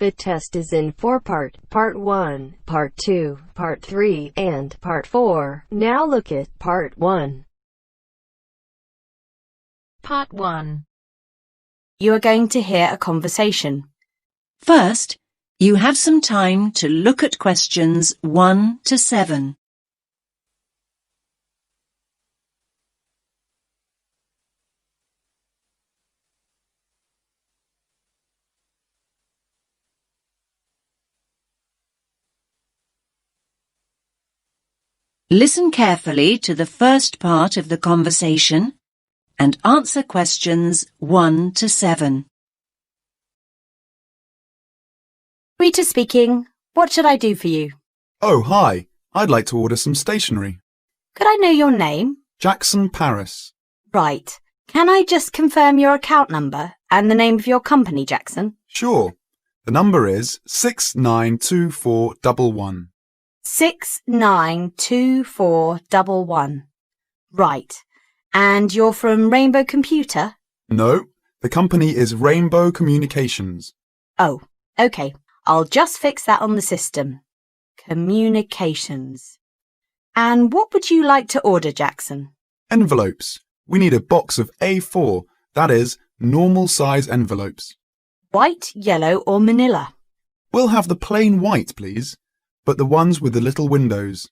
The test is in 4 parts. Part 1, Part 2, Part 3, and Part 4. Now look at Part 1. Part 1. You are going to hear a conversation. First, you have some time to look at questions 1 to 7. Listen carefully to the first part of the conversation and answer questions 1 to 7. Rita speaking. What should I do for you? Oh, hi. I'd like to order some stationery. Could I know your name? Jackson Paris. Right. Can I just confirm your account number and the name of your company, Jackson? Sure. The number is 692411. 692411. Right. And you're from Rainbow Computer? No, the company is Rainbow Communications. Oh, okay. I'll just fix that on the system. Communications. And what would you like to order, Jackson? Envelopes. We need a box of A4, that is, normal size envelopes. White, yellow or manila? We'll have the plain white, please, but the ones with the little windows.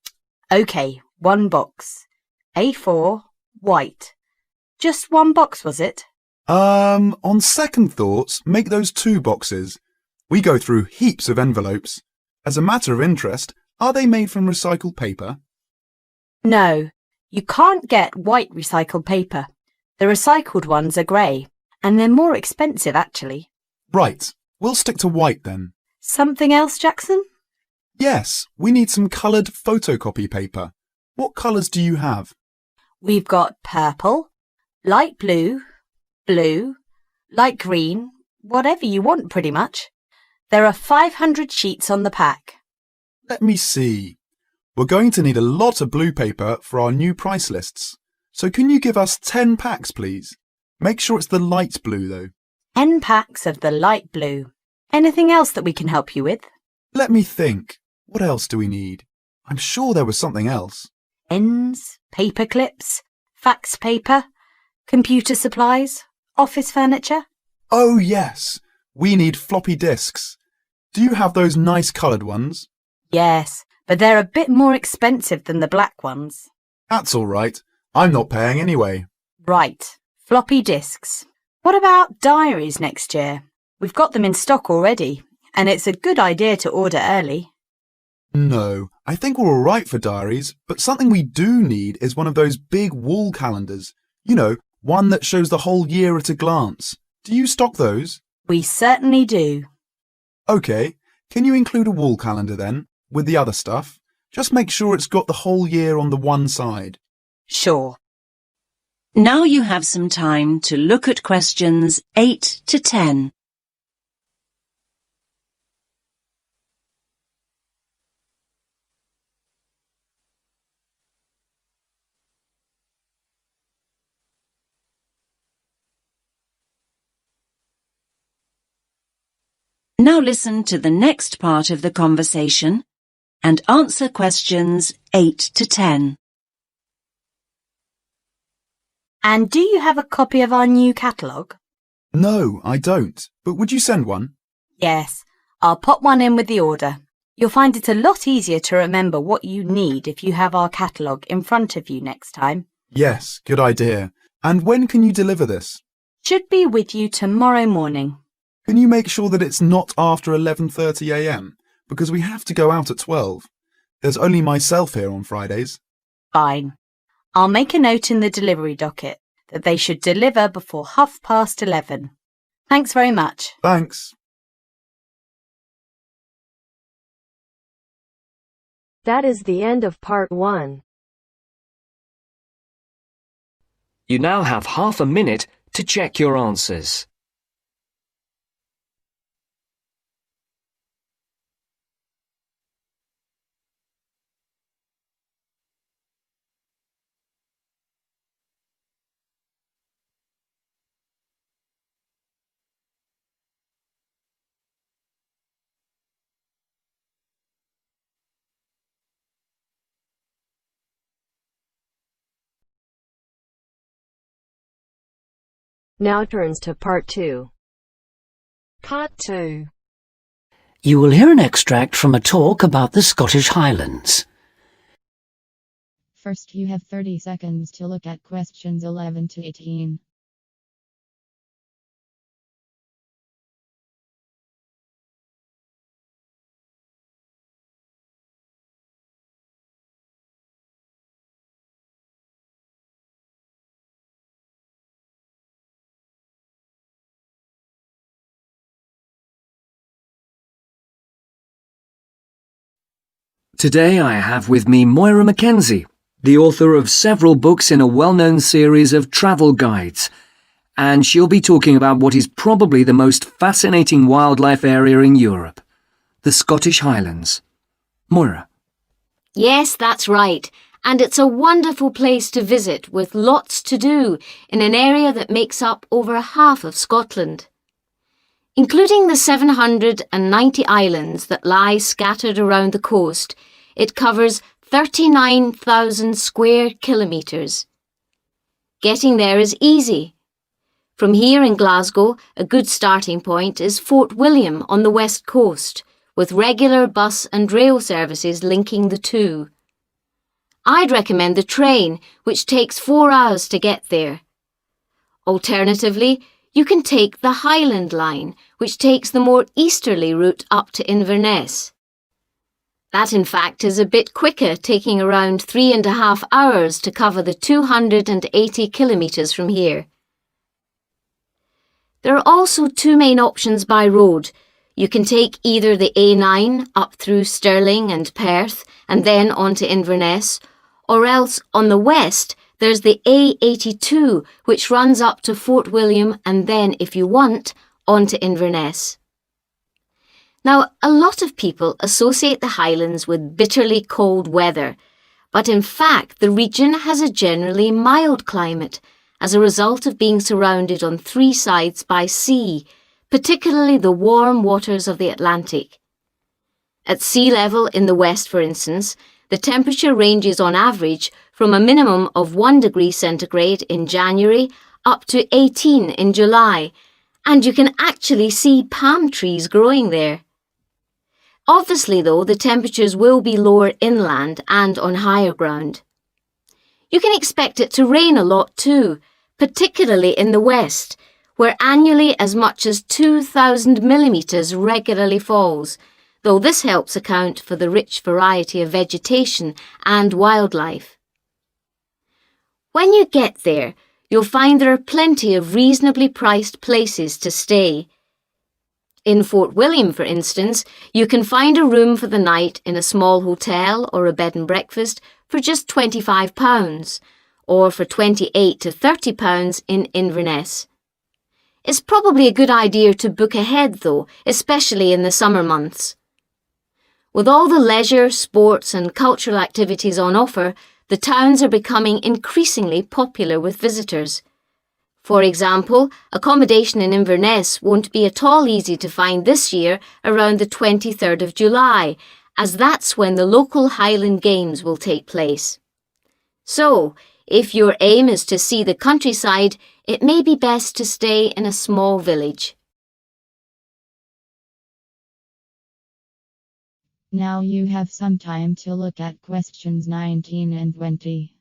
Okay, 1 box. A4, white. Just 1 box, was it? On second thoughts, make those 2 boxes. We go through heaps of envelopes. As a matter of interest, are they made from recycled paper? No, you can't get white recycled paper. The recycled ones are grey, and they're more expensive actually. Right, we'll stick to white then. Something else, Jackson? Yes, we need some coloured photocopy paper. What colours do you have? We've got purple, light blue, blue, light green, whatever you want pretty much. There are 500 sheets on the pack. Let me see. We're going to need a lot of blue paper for our new price lists. So can you give us 10 packs, please? Make sure it's the light blue, though. 10 packs of the light blue. Anything else that we can help you with? Let me think. What else do we need? I'm sure there was something else. Pens, paper clips, fax paper, computer supplies, office furniture. Oh, yes. We need floppy disks. Do you have those nice coloured ones? Yes, but they're a bit more expensive than the black ones. That's all right. I'm not paying anyway. Right, floppy disks. What about diaries next year? We've got them in stock already, and it's a good idea to order early. No, I think we're all right for diaries, but something we do need is one of those big wall calendars. You know, one that shows the whole year at a glance. Do you stock those? We certainly do. OK, can you include a wall calendar then, with the other stuff? Just make sure it's got the whole year on the one side. Sure. Now you have some time to look at questions 8 to 10. Now listen to the next part of the conversation and answer questions 8 to 10. And do you have a copy of our new catalogue? No, I don't. But would you send one? Yes, I'll pop one in with the order. You'll find it a lot easier to remember what you need if you have our catalogue in front of you next time. Yes, good idea. And when can you deliver this? Should be with you tomorrow morning. Can you make sure that it's not after 11:30 a.m? Because we have to go out at 12. There's only myself here on Fridays. Fine. I'll make a note in the delivery docket that they should deliver before 11:30. Thanks very much. Thanks. That is the end of Part 1. You now have half a minute to check your answers. Now turns to part 2. Part 2. You will hear an extract from a talk about the Scottish Highlands. First, you have 30 seconds to look at questions 11 to 18. Today I have with me Moira Mackenzie, the author of several books in a well-known series of travel guides, and she'll be talking about what is probably the most fascinating wildlife area in Europe, the Scottish Highlands. Moira. Yes, that's right. And it's a wonderful place to visit with lots to do in an area that makes up over half of Scotland. Including the 790 islands that lie scattered around the coast, it covers 39,000 square kilometres. Getting there is easy. From here in Glasgow, a good starting point is Fort William on the west coast, with regular bus and rail services linking the two. I'd recommend the train, which takes 4 hours to get there. Alternatively, you can take the Highland Line, which takes the more easterly route up to Inverness. That, in fact, is a bit quicker, taking around 3.5 hours to cover the 280 kilometres from here. There are also two main options by road. You can take either the A9 up through Stirling and Perth and then on to Inverness, or else on the west there's the A82 which runs up to Fort William and then, if you want, on to Inverness. Now, a lot of people associate the Highlands with bitterly cold weather, but in fact the region has a generally mild climate as a result of being surrounded on 3 sides by sea, particularly the warm waters of the Atlantic. At sea level in the west, for instance, the temperature ranges on average from a minimum of 1 degree centigrade in January up to 18 in July, and you can actually see palm trees growing there. Obviously, though, the temperatures will be lower inland and on higher ground. You can expect it to rain a lot too, particularly in the west, where annually as much as 2,000 millimetres regularly falls, though this helps account for the rich variety of vegetation and wildlife. When you get there, you'll find there are plenty of reasonably priced places to stay. In Fort William, for instance, you can find a room for the night in a small hotel or a bed and breakfast for just £25, or for £28 to £30 in Inverness. It's probably a good idea to book ahead though, especially in the summer months. With all the leisure, sports and cultural activities on offer, the towns are becoming increasingly popular with visitors. For example, accommodation in Inverness won't be at all easy to find this year around the 23rd of July, as that's when the local Highland Games will take place. So, if your aim is to see the countryside, it may be best to stay in a small village. Now you have some time to look at questions 19 and 20.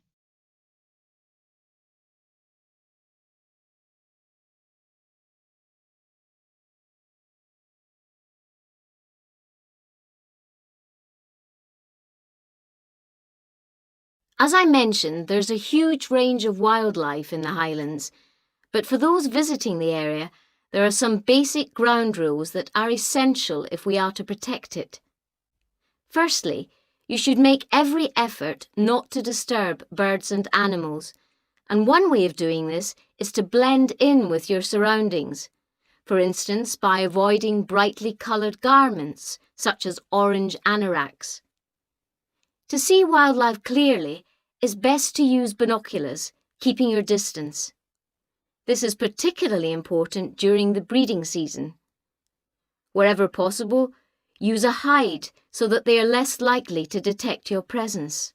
As I mentioned, there's a huge range of wildlife in the Highlands, but for those visiting the area, there are some basic ground rules that are essential if we are to protect it. Firstly, you should make every effort not to disturb birds and animals, and one way of doing this is to blend in with your surroundings, for instance by avoiding brightly coloured garments such as orange anoraks. To see wildlife clearly, it's best to use binoculars, keeping your distance. This is particularly important during the breeding season. Wherever possible, use a hide so that they are less likely to detect your presence.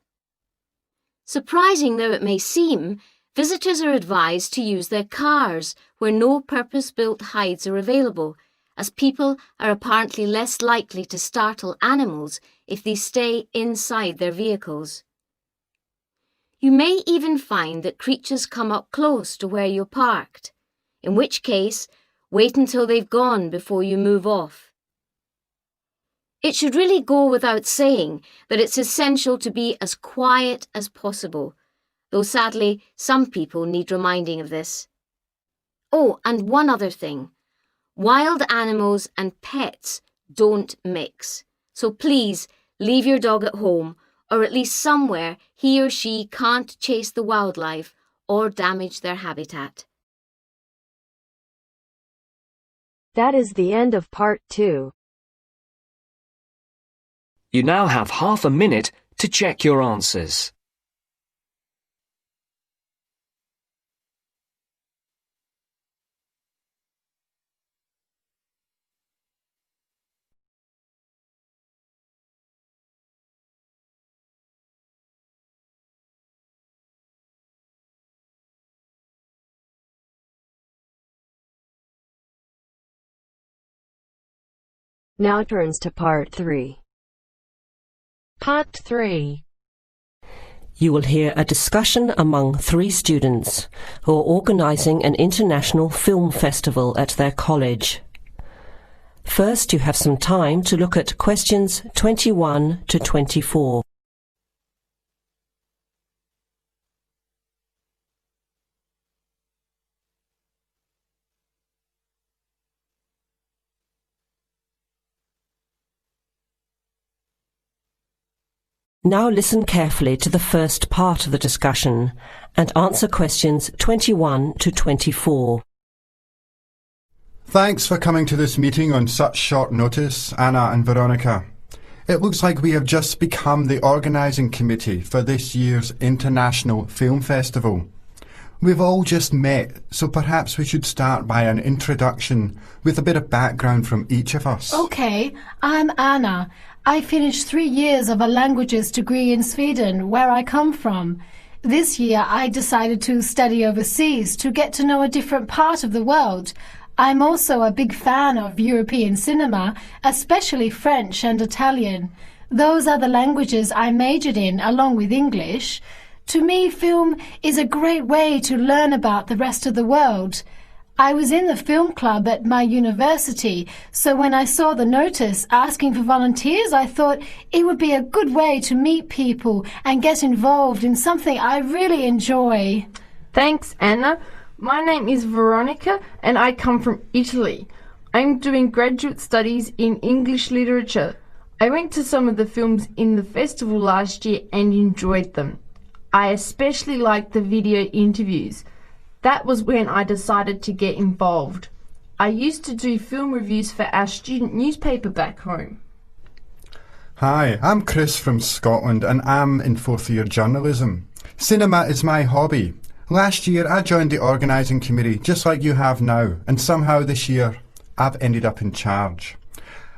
Surprising though it may seem, Visitors are advised to use their cars where no purpose-built hides are available, as people are apparently less likely to startle animals if they stay inside their vehicles. You may even find that creatures come up close to where you're parked, in which case, wait until they've gone before you move off. It should really go without saying that it's essential to be as quiet as possible, though sadly some people need reminding of this. Oh, and one other thing. Wild animals and pets don't mix, so please leave your dog at home or at least somewhere he or she can't chase the wildlife or damage their habitat. That is the end of part 2. You now have half a minute to check your answers. Now turns to part 3. Part 3. You will hear a discussion among 3 students who are organising an international film festival at their college. First, you have some time to look at questions 21 to 24. Now listen carefully to the first part of the discussion and answer questions 21 to 24. Thanks for coming to this meeting on such short notice, Anna and Veronica. It looks like we have just become the organising committee for this year's International Film Festival. We've all just met, so perhaps we should start by an introduction with a bit of background from each of us. Okay, I'm Anna. I finished 3 years of a languages degree in Sweden, where I come from. This year I decided to study overseas to get to know a different part of the world. I'm also a big fan of European cinema, especially French and Italian. Those are the languages I majored in along with English. To me, film is a great way to learn about the rest of the world. I was in the film club at my university, so when I saw the notice asking for volunteers, I thought it would be a good way to meet people and get involved in something I really enjoy. Thanks, Anna. My name is Veronica and I come from Italy. I'm doing graduate studies in English literature. I went to some of the films in the festival last year and enjoyed them. I especially liked the video interviews. That was when I decided to get involved. I used to do film reviews for our student newspaper back home. Hi, I'm Chris from Scotland and I'm in 4th year journalism. Cinema is my hobby. Last year I joined the organising committee just like you have now, and somehow this year I've ended up in charge.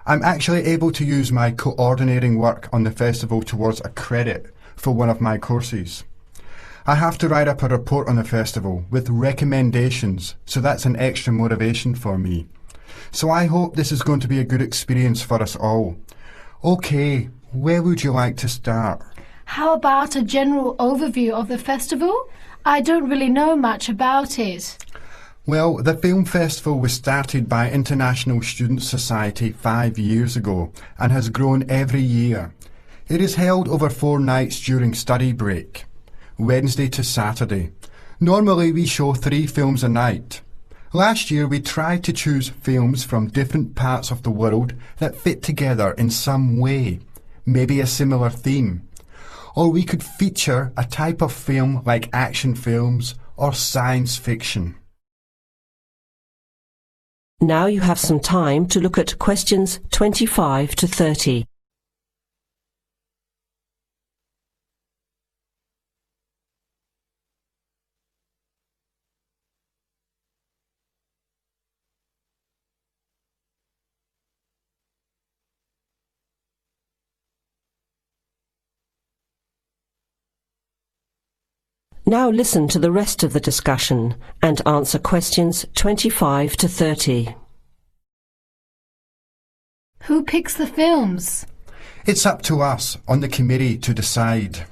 I'm actually able to use my coordinating work on the festival towards a credit for one of my courses. I have to write up a report on the festival with recommendations, so that's an extra motivation for me. So I hope this is going to be a good experience for us all. Okay, where would you like to start? How about a general overview of the festival? I don't really know much about it. Well, the film festival was started by International Student Society 5 years ago and has grown every year. It is held over 4 nights during study break, Wednesday to Saturday. Normally we show 3 films a night. Last year we tried to choose films from different parts of the world that fit together in some way, maybe a similar theme. Or we could feature a type of film like action films or science fiction. Now you have some time to look at questions 25 to 30. Now listen to the rest of the discussion and answer questions 25 to 30. Who picks the films? It's up to us on the committee to decide.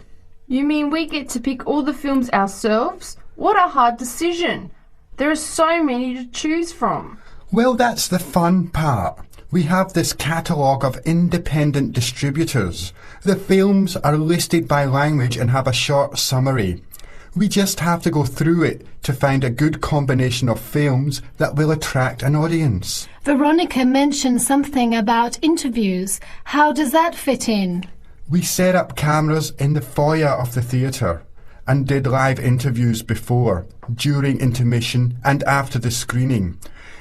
You mean we get to pick all the films ourselves? What a hard decision. There are so many to choose from. Well, that's the fun part. We have this catalogue of independent distributors. The films are listed by language and have a short summary. We just have to go through it to find a good combination of films that will attract an audience. Veronica mentioned something about interviews. How does that fit in? We set up cameras in the foyer of the theatre and did live interviews before, during intermission and after the screening.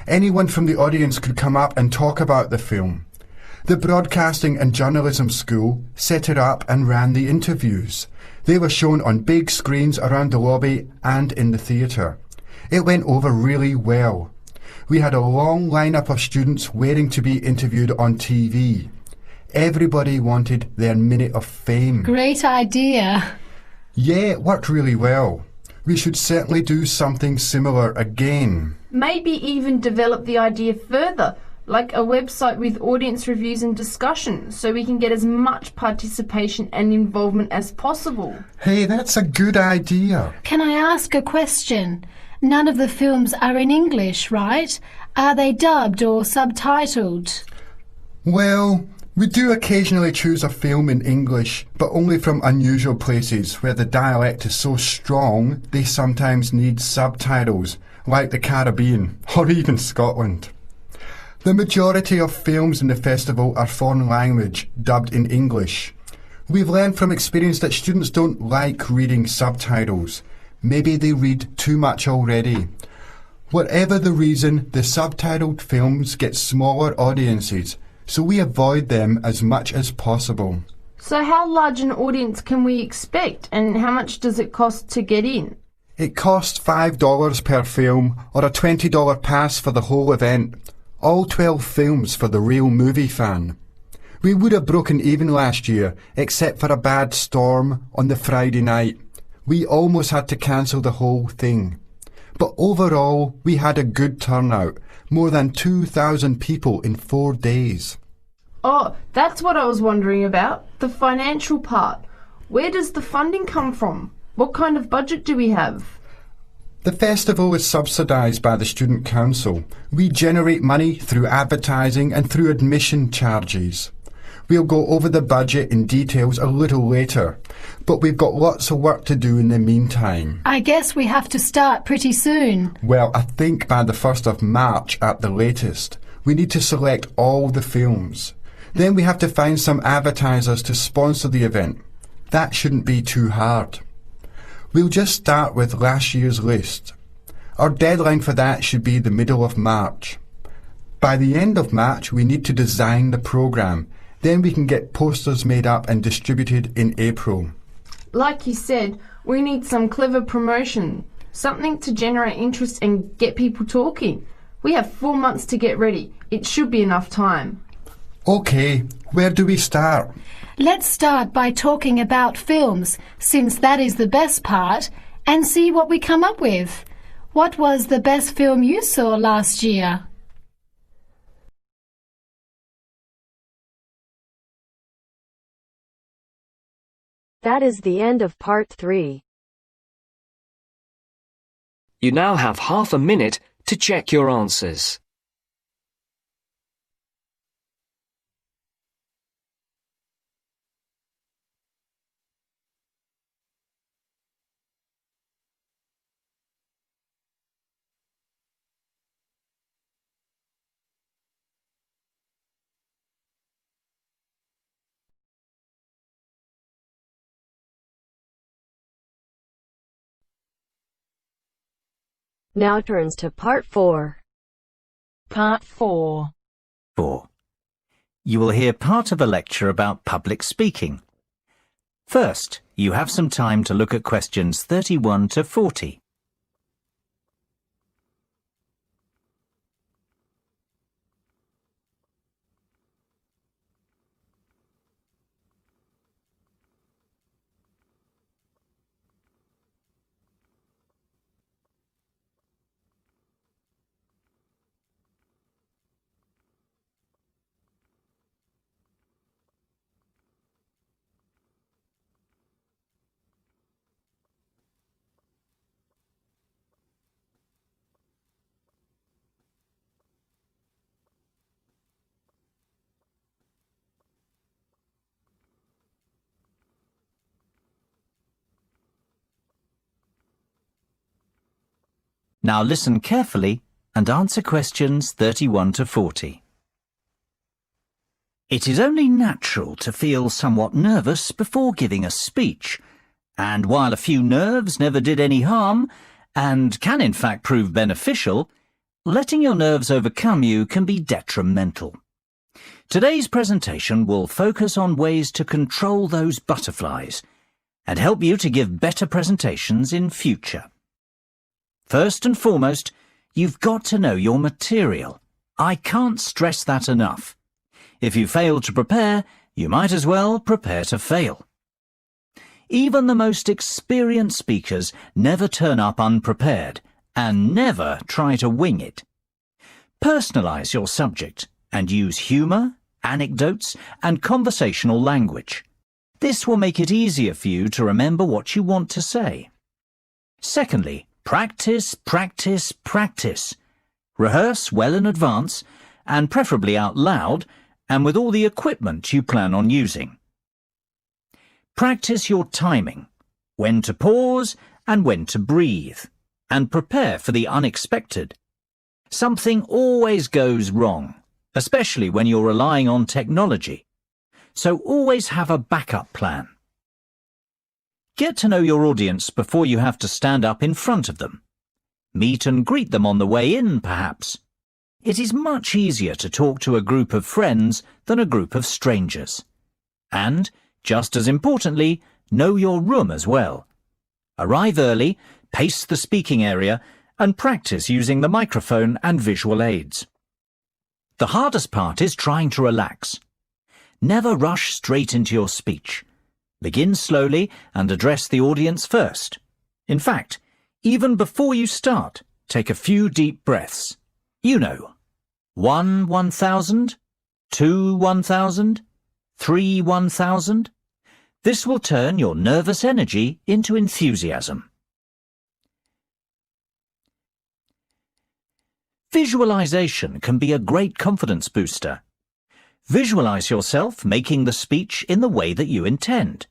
Anyone from the audience could come up and talk about the film. The Broadcasting and Journalism School set it up and ran the interviews. They were shown on big screens around the lobby and in the theatre. It went over really well. We had a long lineup of students waiting to be interviewed on TV. Everybody wanted their minute of fame. Great idea. Yeah, it worked really well. We should certainly do something similar again. Maybe even develop the idea further, like a website with audience reviews and discussion, so we can get as much participation and involvement as possible. Hey, that's a good idea. Can I ask a question? None of the films are in English, right? Are they dubbed or subtitled? Well, we do occasionally choose a film in English, but only from unusual places where the dialect is so strong they sometimes need subtitles, like the Caribbean or even Scotland. The majority of films in the festival are foreign language, dubbed in English. We've learned from experience that students don't like reading subtitles. Maybe they read too much already. Whatever the reason, the subtitled films get smaller audiences, so we avoid them as much as possible. So how large an audience can we expect, and how much does it cost to get in? It costs $5 per film, or a $20 pass for the whole event. All 12 films for the real movie fan. We would have broken even last year, except for a bad storm on the Friday night. We almost had to cancel the whole thing. But overall, we had a good turnout. More than 2,000 people in 4 days. Oh, that's what I was wondering about. The financial part. Where does the funding come from? What kind of budget do we have? The festival is subsidised by the Student Council. We generate money through advertising and through admission charges. We'll go over the budget in details a little later, but we've got lots of work to do in the meantime. I guess we have to start pretty soon. Well, I think by the 1st of March at the latest. We need to select all the films. Then we have to find some advertisers to sponsor the event. That shouldn't be too hard. We'll just start with last year's list. Our deadline for that should be the middle of March. By the end of March, we need to design the programme. Then we can get posters made up and distributed in April. Like you said, we need some clever promotion, something to generate interest and get people talking. We have 4 months to get ready. It should be enough time. OK, where do we start? Let's start by talking about films, since that is the best part, and see what we come up with. What was the best film you saw last year? That is the end of part 3. You now have half a minute to check your answers. Now turns to part 4. Part 4. 4. You will hear part of a lecture about public speaking. First, you have some time to look at questions 31 to 40. Now listen carefully and answer questions 31 to 40. It is only natural to feel somewhat nervous before giving a speech, and while a few nerves never did any harm, and can in fact prove beneficial, letting your nerves overcome you can be detrimental. Today's presentation will focus on ways to control those butterflies and help you to give better presentations in future. First and foremost, you've got to know your material. I can't stress that enough. If you fail to prepare, you might as well prepare to fail. Even the most experienced speakers never turn up unprepared and never try to wing it. Personalize your subject and use humour, anecdotes and conversational language. This will make it easier for you to remember what you want to say. Secondly, practice, practice, practice. Rehearse well in advance and preferably out loud and with all the equipment you plan on using. Practice your timing, when to pause and when to breathe, and prepare for the unexpected. Something always goes wrong, especially when you're relying on technology, so always have a backup plan. Get to know your audience before you have to stand up in front of them. Meet and greet them on the way in, perhaps. It is much easier to talk to a group of friends than a group of strangers. And, just as importantly, know your room as well. Arrive early, pace the speaking area, and practice using the microphone and visual aids. The hardest part is trying to relax. Never rush straight into your speech. Begin slowly and address the audience first. In fact, even before you start, take a few deep breaths. You know, 1 1,000, 2 1,000, 3 1,000. This will turn your nervous energy into enthusiasm. Visualization can be a great confidence booster. Visualize yourself making the speech in the way that you intend.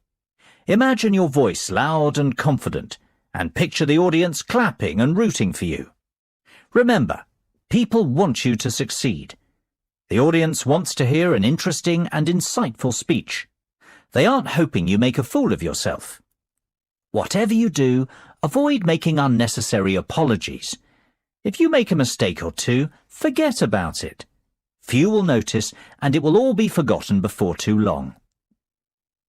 Imagine your voice loud and confident, and picture the audience clapping and rooting for you. Remember, people want you to succeed. The audience wants to hear an interesting and insightful speech. They aren't hoping you make a fool of yourself. Whatever you do, avoid making unnecessary apologies. If you make a mistake or two, forget about it. Few will notice, and it will all be forgotten before too long.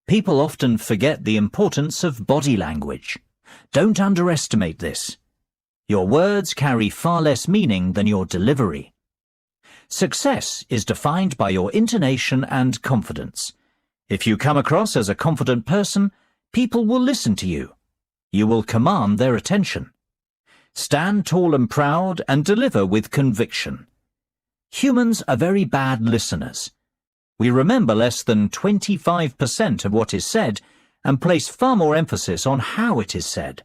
People often forget the importance of body language. Don't underestimate this. Your words carry far less meaning than your delivery. Success is defined by your intonation and confidence. If you come across as a confident person, people will listen to you. You will command their attention. Stand tall and proud and deliver with conviction. Humans are very bad listeners. We remember less than 25% of what is said and place far more emphasis on how it is said.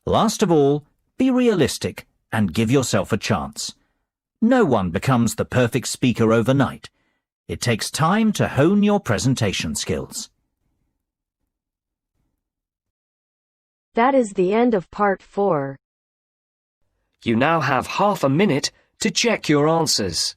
Last of all, be realistic and give yourself a chance. No one becomes the perfect speaker overnight. It takes time to hone your presentation skills. That is the end of part 4. You now have half a minute to check your answers.